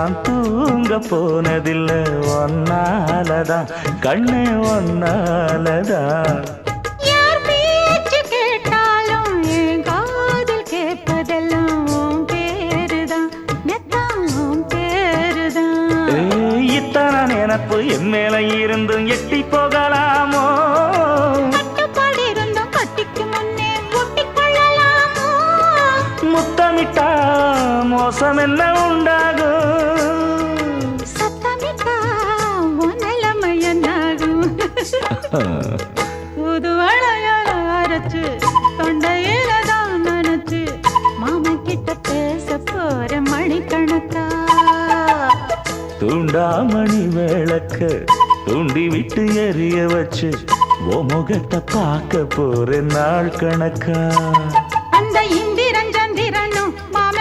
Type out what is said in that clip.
நான் தூங்க போனதில்லை ஒன்னாலதான் கண்ணே ஒன்னாலதான். யார் பேச்சு கேட்டாலும் என் காதில் கேட்பதெல்லாம் உன் பேருதான் நெத்தான் உன் பேருதான். இத்தனை நினப்பு என் மேல இருந்தும் எட்டி போகலாமோ? கட்டுப்பாடு இருந்தும் கட்டிக்கு முன்னே ஒட்டிக்கொள்ளலாமோ? முத்தமிட்டா மோசம் என்ன உண்டாகும்? சத்தமிட்டா உன் நிலைமை என்னாகும்? புது வளையல அரைச்சு தொண்டையில தான் நினைச்சு மாமன் கிட்ட பேச போற மணிக்கணக்கா. தூண்டாமணி விளக்க தூண்டி விட்டு எரிய வச்சு ஓ முகத்தை பார்க்க போற நாள் கணக்கா.